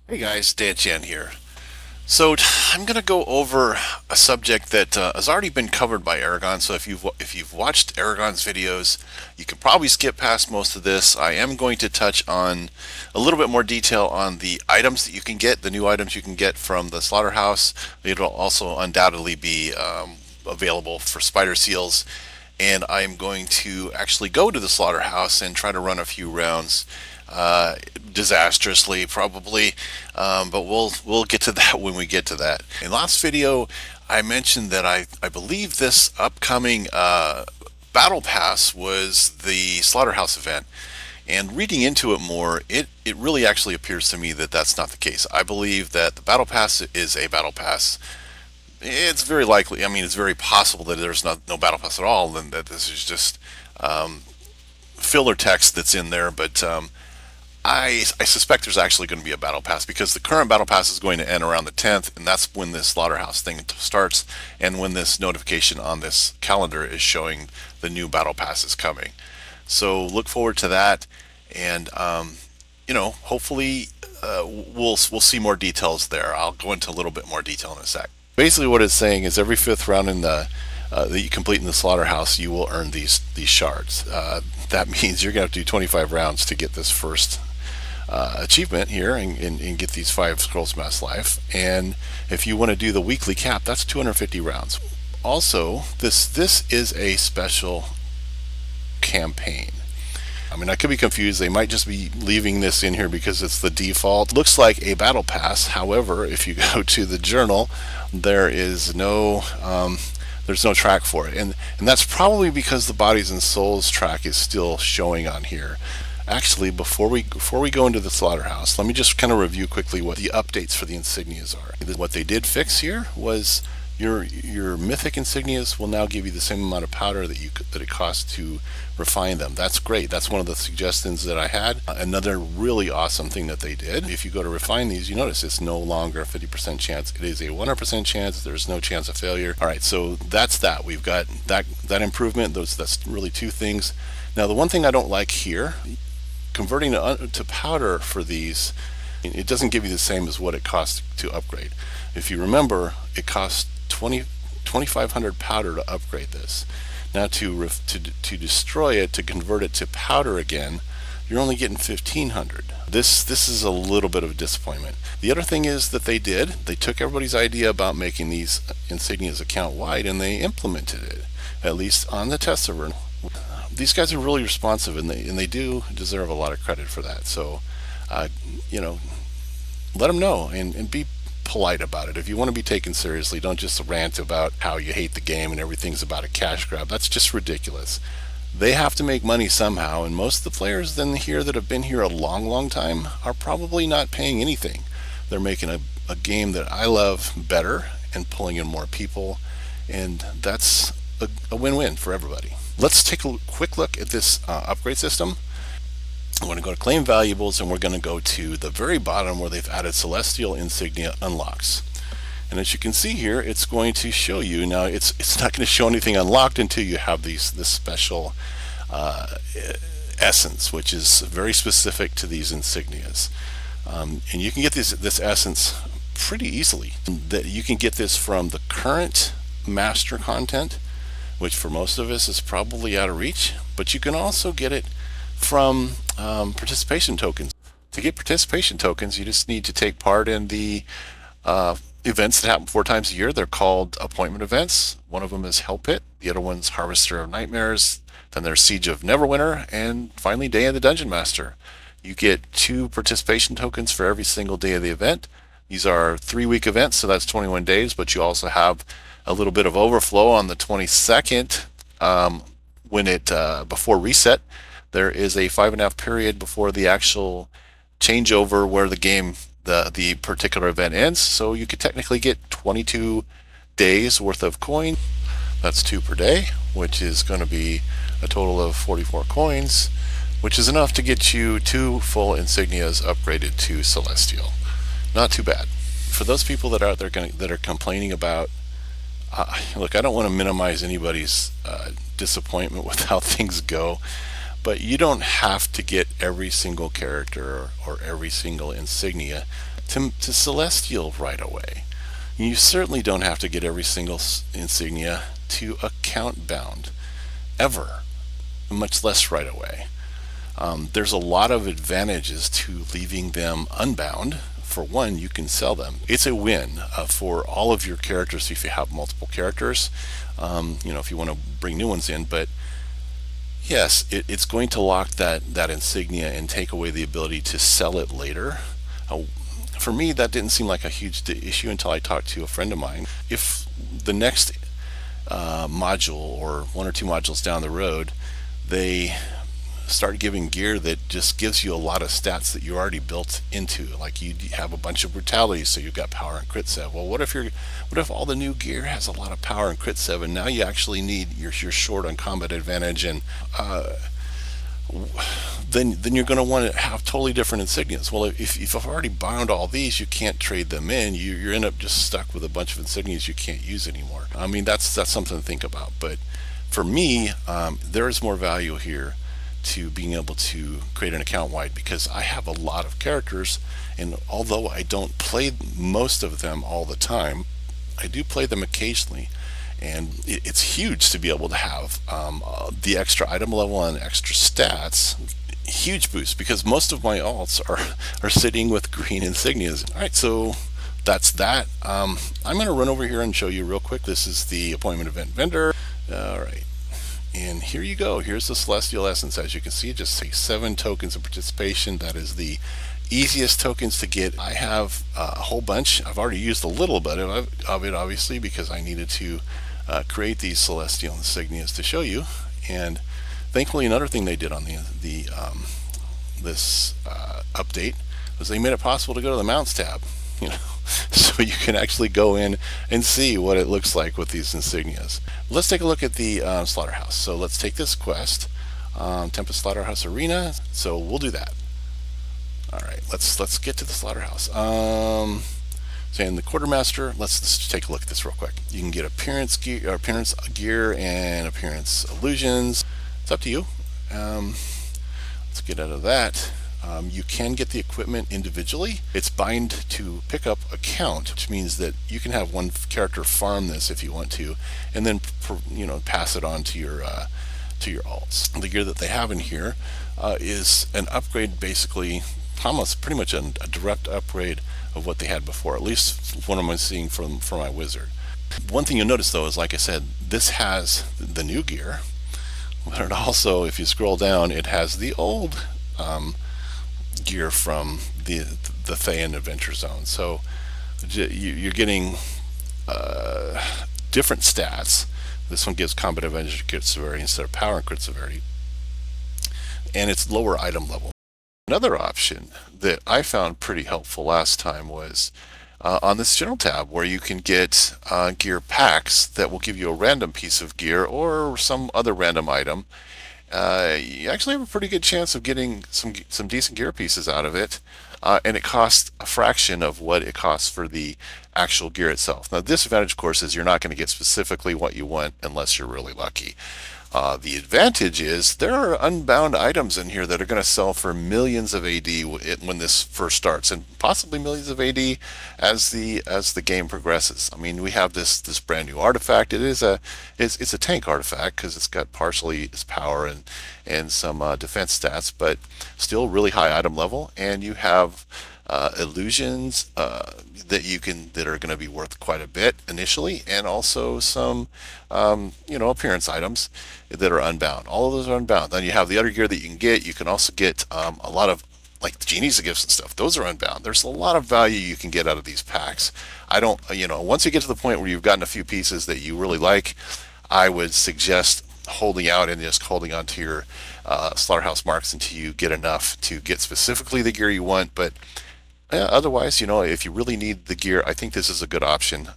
Hey guys, Dan Chan here. I'm going to go over a subject that has already been covered by Aragon. So if you've watched Aragon's videos, you can probably skip past most of this. I am going to touch on a little bit more detail on the items that you can get, the new items you can get from the Slaughterhouse. It'll also undoubtedly be available for spider seals, and I'm going to actually go to the Slaughterhouse and try to run a few rounds, disastrously probably, but we'll get to that when we get to that. In last video, I mentioned that I believe this upcoming battle pass was the Slaughterhouse event. And reading into it more, it really actually appears to me that that's not the case. I believe that the battle pass is a battle pass. It's very likely, I mean, it's very possible that there's no battle pass at all, and that this is just filler text that's in there. But I suspect there's actually going to be a battle pass, because the current battle pass is going to end around the 10th, and that's when this Slaughterhouse thing starts, and when this notification on this calendar is showing the new battle pass is coming. So look forward to that, and hopefully we'll see more details there. I'll go into a little bit more detail in a sec. Basically, what it's saying is every fifth round in the that you complete in the Slaughterhouse, you will earn these shards. That means you're going to have to do 25 rounds to get this first achievement here, and get these 5 scrolls mass life. And if you want to do the weekly cap, that's 250 rounds. Also, this is a special campaign. I mean, I could be confused. They might just be leaving this in here because it's the default. Looks like a battle pass. However, if you go to the journal, there is no there's no track for it, and that's probably because the bodies and souls track is still showing on here. Actually, before we go into the Slaughterhouse, let me just kind of review quickly what the updates for the Insignias are. What they did fix here was your mythic Insignias will now give you the same amount of powder that it costs to refine them. That's great. That's one of the suggestions that I had. Another really awesome thing that they did, if you go to refine these, you notice it's no longer a 50% chance. It is a 100% chance. There's no chance of failure. All right, so that's that. We've got that improvement. That's really 2 things. Now, the one thing I don't like here, converting to powder for these, it doesn't give you the same as what it costs to upgrade. If you remember, it costs 2,500 powder to upgrade this. Now to destroy it, to convert it to powder again, you're only getting 1,500. This is a little bit of a disappointment. The other thing is that they took everybody's idea about making these Insignias account wide, and they implemented it, at least on the test server. These guys are really responsive, and they do deserve a lot of credit for that. So, let them know, and be polite about it. If you want to be taken seriously, don't just rant about how you hate the game and everything's about a cash grab. That's just ridiculous. They have to make money somehow, and most of the players then here that have been here a long time are probably not paying anything. They're making a game that I love better and pulling in more people, and that's a win-win for everybody. Let's take a quick look at this upgrade system. I'm going to go to claim valuables, and we're going to go to the very bottom where they've added celestial insignia unlocks. And as you can see here, it's going to show you, now it's not going to show anything unlocked until you have this special essence, which is very specific to these insignias. And you can get this essence pretty easily. That you can get this from the current master content, which for most of us is probably out of reach, but you can also get it from participation tokens. To get participation tokens, you just need to take part in the events that happen 4 times a year. They're called appointment events. One of them is Hell Pit, the other one's Harvester of Nightmares, then there's Siege of Neverwinter, and finally Day of the Dungeon Master. You get 2 participation tokens for every single day of the event. These are 3-week events, so that's 21 days, but you also have a little bit of overflow on the 22nd, when before reset. There is a 5.5 period before the actual changeover where the game, the particular event ends. So you could technically get 22 days worth of coin. That's 2 per day, which is going to be a total of 44 coins, which is enough to get you 2 full insignias upgraded to Celestial. Not too bad. For those people that are out there that are complaining about, look, I don't want to minimize anybody's disappointment with how things go, but you don't have to get every single character or every single insignia to Celestial right away. You certainly don't have to get every single insignia to account bound, ever, much less right away. There's a lot of advantages to leaving them unbound. For one, you can sell them. It's a win for all of your characters if you have multiple characters, if you want to bring new ones in. But yes, it's going to lock that insignia and take away the ability to sell it later. For me, that didn't seem like a huge issue until I talked to a friend of mine. If the next module or one or two modules down the road, they start giving gear that just gives you a lot of stats that you already built into, like you have a bunch of brutality, so you've got power and crit sev. Well, what if all the new gear has a lot of power and crit sev, and now you actually need you're short on combat advantage, and then you're going to want to have totally different insignias. Well, if you've already bound all these, you can't trade them in. You end up just stuck with a bunch of insignias you can't use anymore. I mean, that's something to think about. But for me, there is more value here to being able to create an account wide, because I have a lot of characters, and although I don't play most of them all the time, I do play them occasionally, and it's huge to be able to have the extra item level and extra stats. Huge boost, because most of my alts are sitting with green insignias. All right, so that's that. I'm going to run over here and show you real quick. This is the appointment event vendor. All right. And here you go. Here's the Celestial Essence. As you can see, it just takes 7 tokens of participation. That is the easiest tokens to get. I have a whole bunch. I've already used a little bit of it, obviously, because I needed to create these Celestial Insignias to show you. And thankfully, another thing they did on this update was they made it possible to go to the Mounts tab. So you can actually go in and see what it looks like with these insignias. Let's take a look at the Slaughterhouse. So let's take this quest, Tempest Slaughterhouse Arena. So we'll do that. All right, let's get to the Slaughterhouse. So in the Quartermaster, let's take a look at this real quick. You can get appearance gear and appearance illusions. It's up to you. Let's get out of that. You can get the equipment individually. It's bind to pick up account, which means that you can have one character farm this if you want to, and then pass it on to your alts. The gear that they have in here is an upgrade, basically almost pretty much a direct upgrade of what they had before, at least what I'm seeing for my wizard. One thing you'll notice though is, like I said, this has the new gear, but it also, if you scroll down, it has the old gear from the Thayan Adventure Zone. So you're getting different stats. This one gives combat advantage crit severity instead of power and crit severity, and it's lower item level. Another option that I found pretty helpful last time was on this general tab, where you can get gear packs that will give you a random piece of gear or some other random item. You actually have a pretty good chance of getting some decent gear pieces out of it, and it costs a fraction of what it costs for the actual gear itself. Now, the disadvantage, of course, is you're not going to get specifically what you want unless you're really lucky. The advantage is there are unbound items in here that are going to sell for millions of AD when this first starts, and possibly millions of AD as the game progresses. I mean, we have this brand new artifact. It's a tank artifact because it's got partially its power and some defense stats, but still really high item level. And you have illusions that are going to be worth quite a bit initially, and also some appearance items that are unbound. All of those are unbound. Then you have the other gear that you can get. You can also get a lot of, like, the genies gifts and stuff. Those are unbound. There's a lot of value you can get out of these packs. Once you get to the point where you've gotten a few pieces that you really like, I would suggest holding out and just holding on to your Slaughterhouse marks until you get enough to get specifically the gear you want. But otherwise, if you really need the gear, I think this is a good option.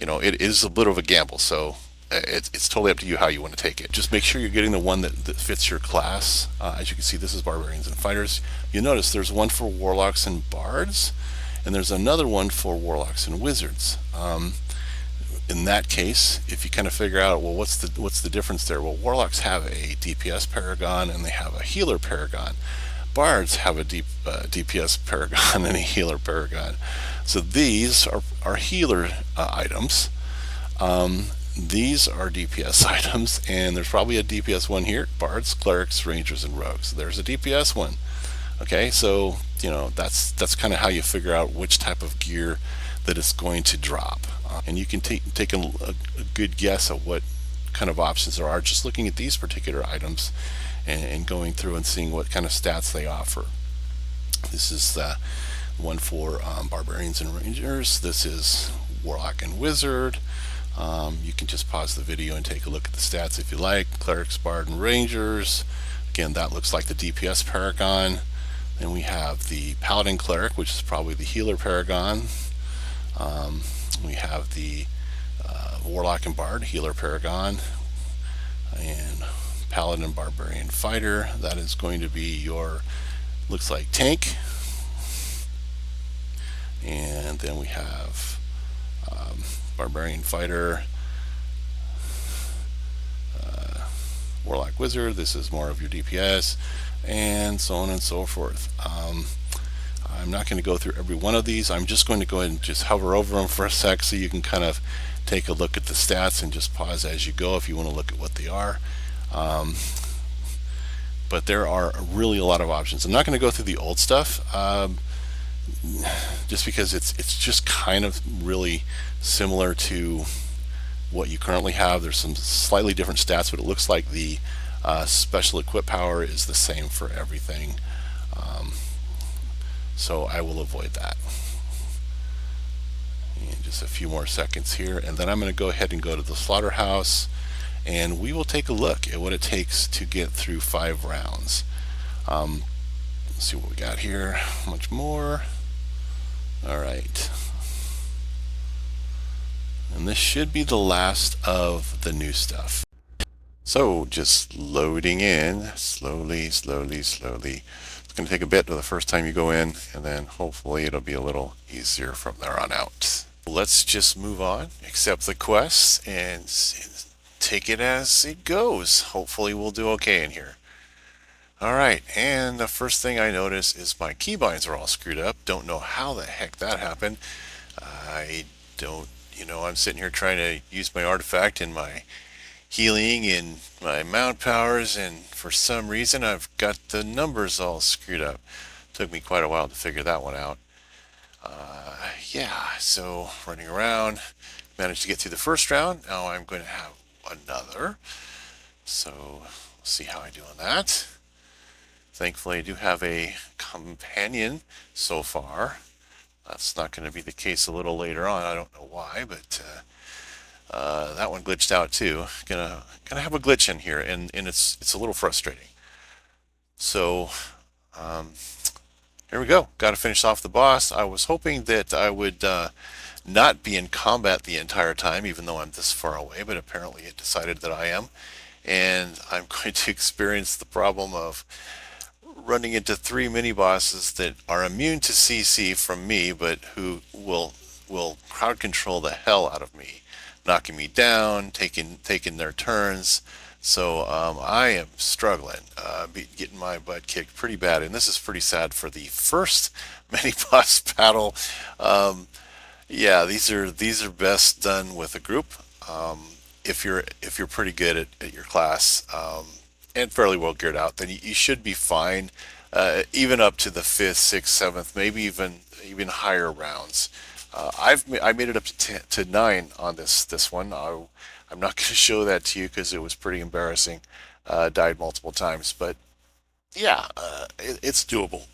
It is a bit of a gamble, so it's totally up to you how you want to take it. Just make sure you're getting the one that fits your class. As you can see, this is Barbarians and Fighters. You notice there's one for Warlocks and Bards, and there's another one for Warlocks and Wizards. In that case, if you kind of figure out, well, what's the difference there? Well, Warlocks have a DPS paragon and they have a healer paragon. bards have a DPS paragon and a healer paragon. So these are healer items. These are DPS items, and there's probably a DPS one here: bards, clerics, rangers, and rogues. There's a DPS one. Okay, so that's kind of how you figure out which type of gear that it's going to drop, and you can take a good guess at what kind of options there are just looking at these particular items and going through and seeing what kind of stats they offer. This is the one for barbarians and rangers. This is warlock and wizard. You can just pause the video and take a look at the stats if you like. Clerics, bard, and rangers. Again, that looks like the DPS paragon. Then we have the paladin cleric, which is probably the healer paragon. We have the warlock and bard, healer paragon, and paladin barbarian fighter. That is going to be your, looks like, tank. And then we have barbarian fighter, warlock wizard. This is more of your DPS, and so on and so forth. I'm not going to go through every one of these. I'm just going to go ahead and just hover over them for a sec so you can kind of take a look at the stats and just pause as you go if you want to look at what they are. But there are really a lot of options. I'm not going to go through the old stuff just because it's just kind of really similar to what you currently have. There's some slightly different stats, but it looks like the special equip power is the same for everything. So I will avoid that. And just a few more seconds here, and then I'm going to go ahead and go to the Slaughterhouse, and we will take a look at what it takes to get through 5 rounds. Let's see what we got here. Much more. All right. And this should be the last of the new stuff. So just loading in slowly, slowly, slowly. It's going to take a bit the first time you go in, and then hopefully it'll be a little easier from there on out. Let's just move on, accept the quest, and take it as it goes. Hopefully we'll do okay in here. Alright, and the first thing I notice is my keybinds are all screwed up. Don't know how the heck that happened. I don't, I'm sitting here trying to use my artifact and my healing and my mount powers, and for some reason I've got the numbers all screwed up. Took me quite a while to figure that one out. Yeah, so running around, managed to get through the first round. Now I'm going to have another. So we'll see how I do on that. Thankfully I do have a companion so far. That's not going to be the case a little later on. I don't know why, but that one glitched out too. Gonna have a glitch in here, and it's a little frustrating. So here we go. Got to finish off the boss. I was hoping that I would not be in combat the entire time, even though I'm this far away, but apparently it decided that I am. And I'm going to experience the problem of running into 3 mini-bosses that are immune to CC from me, but who will crowd control the hell out of me, knocking me down, taking their turns. So I am struggling, getting my butt kicked pretty bad, and this is pretty sad for the first mini-boss battle. Yeah, these are best done with a group. If you're pretty good at your class and fairly well geared out, then you should be fine, even up to the 5th, 6th, 7th, maybe even higher rounds. I made it up to 9 on this one. I'm not going to show that to you because it was pretty embarrassing. Died multiple times, but yeah, it's doable.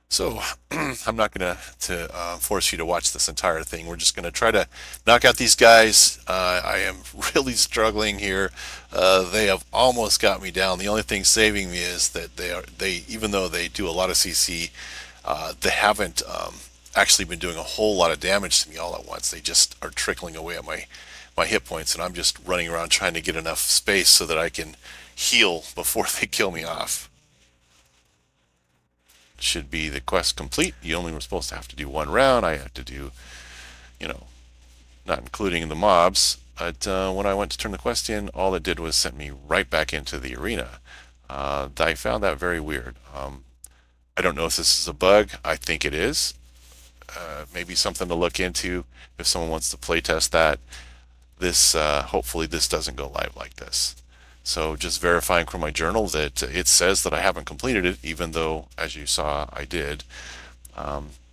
So I'm not going to force you to watch this entire thing. We're just going to try to knock out these guys. I am really struggling here. They have almost got me down. The only thing saving me is that they even though they do a lot of CC, they haven't actually been doing a whole lot of damage to me all at once. They just are trickling away at my hit points, and I'm just running around trying to get enough space so that I can heal before they kill me off. Should be the quest complete. You only were supposed to have to do 1 round. I had to do, not including the mobs. But when I went to turn the quest in, all it did was send me right back into the arena. I found that very weird. I don't know if this is a bug. I think it is. Maybe something to look into if someone wants to play test that. This hopefully this doesn't go live like this. So just verifying from my journal that it says that I haven't completed it, even though, as you saw, I did.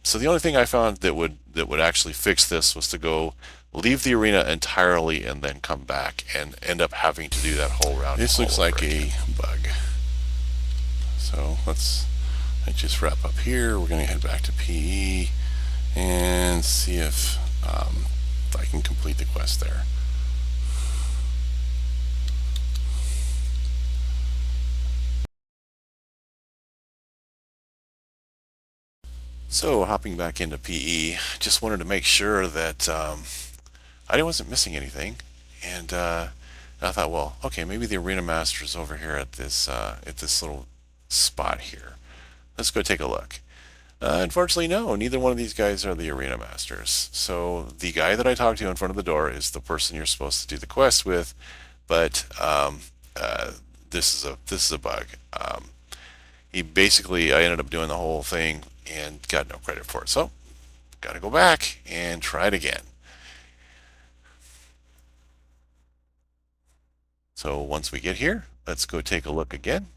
So the only thing I found that would actually fix this was to go leave the arena entirely and then come back and end up having to do that whole round. This looks like a bug. So let's just wrap up here. We're going to head back to PE and see if I can complete the quest there. So hopping back into PE, just wanted to make sure that I wasn't missing anything, and I thought, well, okay, maybe the arena master is over here at this little spot here. Let's go take a look. Unfortunately, no, neither one of these guys are the arena masters. So the guy that I talked to in front of the door is the person you're supposed to do the quest with, but this is a bug. I ended up doing the whole thing and got no credit for it. So, got to go back and try it again. So once we get here, let's go take a look again.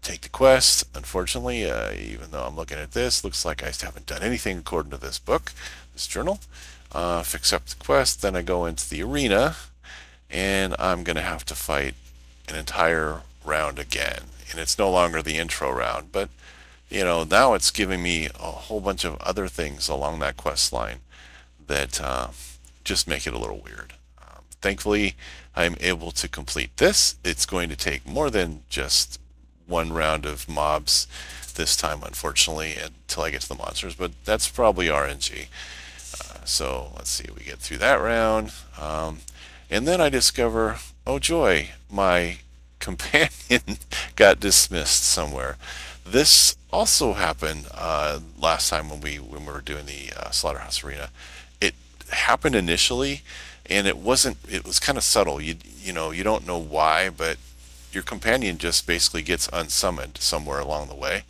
Take the quest. Unfortunately, even though I'm looking at this, looks like I haven't done anything according to this book, this journal. Fix up the quest, then I go into the arena, and I'm going to have to fight an entire round again. And it's no longer the intro round, but now it's giving me a whole bunch of other things along that quest line that just make it a little weird. Thankfully, I'm able to complete this. It's going to take more than just one round of mobs this time, unfortunately, until I get to the monsters, but that's probably RNG. So let's see, we get through that round. And then I discover, oh joy, my companion got dismissed somewhere. This also happened last time when we were doing the Slaughterhouse arena. It happened initially, and it was kind of subtle. You don't know why, but your companion just basically gets unsummoned somewhere along the way,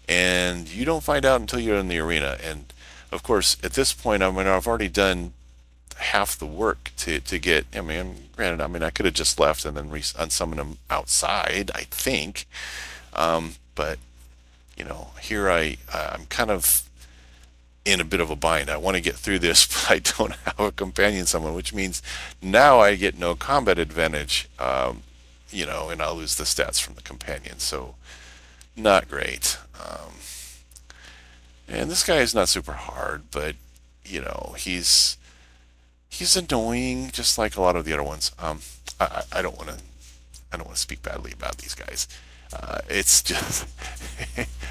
and you don't find out until you're in the arena. And of course, at this point, I've already done half the work to get. Granted, I could have just left and then unsummoned him outside, I think. But here I'm kind of in a bit of a bind. I want to get through this, but I don't have a companion summon, which means now I get no combat advantage. And I'll lose the stats from the companion, so not great. And this guy is not super hard, but he's annoying, just like a lot of the other ones. I don't want to speak badly about these guys. It's just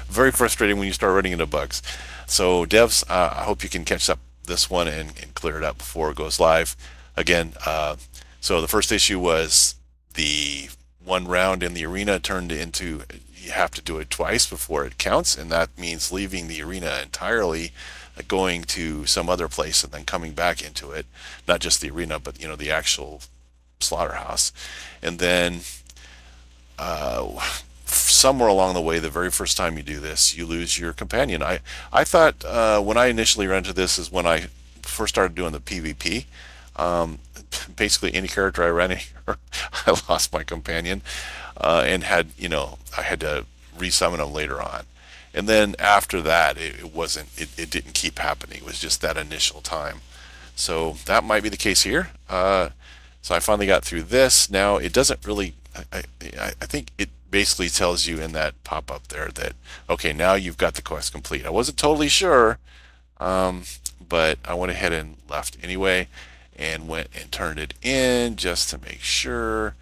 very frustrating when you start running into bugs. So devs, I hope you can catch up this one and clear it up before it goes live. Again, so the first issue was the one round in the arena turned into you have to do it twice before it counts, and that means leaving the arena entirely, going to some other place and then coming back into it, not just the arena, but the actual slaughterhouse. And then somewhere along the way, the very first time you do this, you lose your companion. I thought when I initially ran into this is when I first started doing the PvP. Basically, any character I ran here, I lost my companion, and I had to resummon him later on. And then after that, it didn't keep happening. It was just that initial time. So that might be the case here. So I finally got through this. Now it doesn't really. I think it basically tells you in that pop-up there that okay, now you've got the quest complete. I wasn't totally sure, but I went ahead and left anyway, and went and turned it in just to make sure.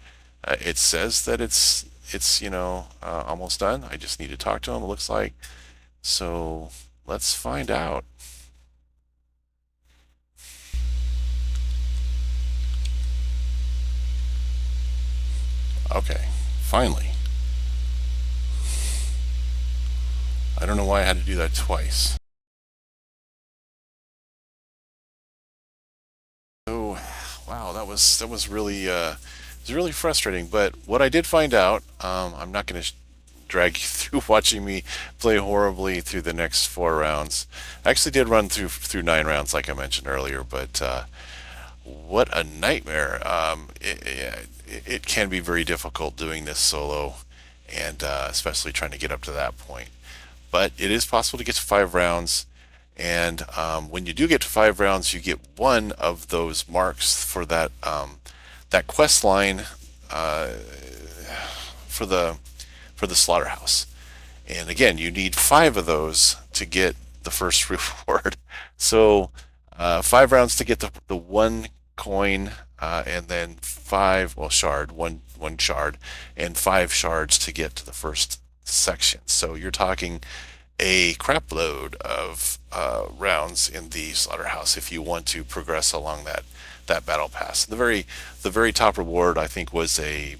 It says that it's almost done. I just need to talk to him, it looks like. So let's find out. Okay, finally. I don't know why I had to do that twice. So, wow, that was really It's really frustrating. But what I did find out, I'm not going to drag you through watching me play horribly through the next 4 rounds. I actually did run through 9 rounds, like I mentioned earlier, but what a nightmare! It can be very difficult doing this solo, and especially trying to get up to that point. But it is possible to get to 5 rounds, and when you do get to 5 rounds, you get one of those marks for that quest line uh, for the slaughterhouse. And again, you need 5 of those to get the first reward. So 5 rounds to get the one coin, and then one shard, and 5 shards to get to the first section. So you're talking a crap load of rounds in the slaughterhouse if you want to progress along that battle pass. The very top reward, I think, was a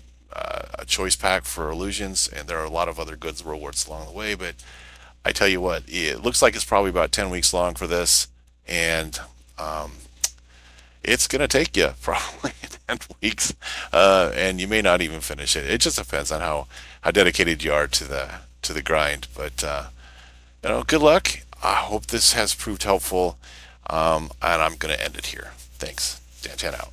choice pack for illusions, and there are a lot of other good rewards along the way. But I tell you what, it looks like it's probably about 10 weeks long for this, and it's gonna take you probably 10 weeks, and you may not even finish it. It just depends on how dedicated you are to the grind. But good luck. I hope this has proved helpful, and I'm gonna end it here. Thanks. Dan Chan out.